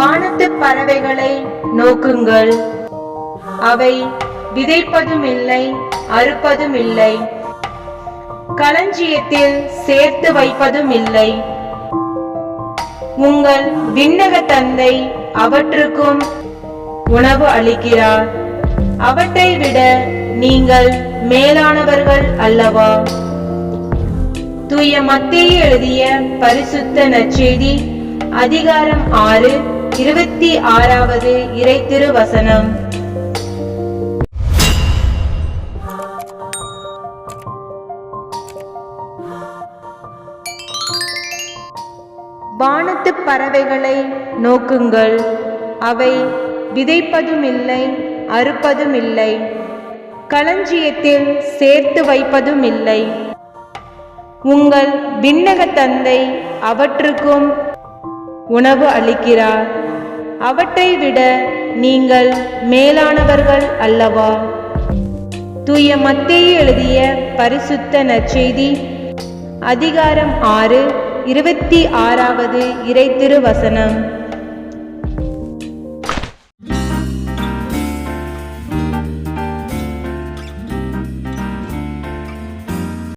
வானத்து பறவைகளை நோக்குங்கள், அவை விதைப்பதும் இல்லை, அறுப்பதும் இல்லை, களஞ்சியத்தில் சேர்த்து வைப்பதும் இல்லை. உங்கள் விண்ணக தந்தை அவற்றுக்கும் உணவு அளிக்கிறார். அவற்றை விட நீங்கள் மேலானவர்கள் அல்லவா? தூய மத்தேயு எழுதிய பரிசுத்த நற்செய்தி அதிகாரம் 6 26வது இறைத்திரு வசனம். வானத்து பறவைகளை நோக்குங்கள், அவை விதைப்பதும் இல்லை, அறுப்பதும் இல்லை, களஞ்சியத்தில் சேர்த்து வைப்பதும் இல்லை. உங்கள் விண்ணக தந்தை அவற்றுக்கும் உணவு அளிக்கிறார். அவற்றை விட நீங்கள் மேலானவர்கள் அல்லவா? தூய மத்தேயு எழுதிய பரிசுத்த நற்செய்தி அதிகாரம் 6 26வது இறைத்திரு வசனம்.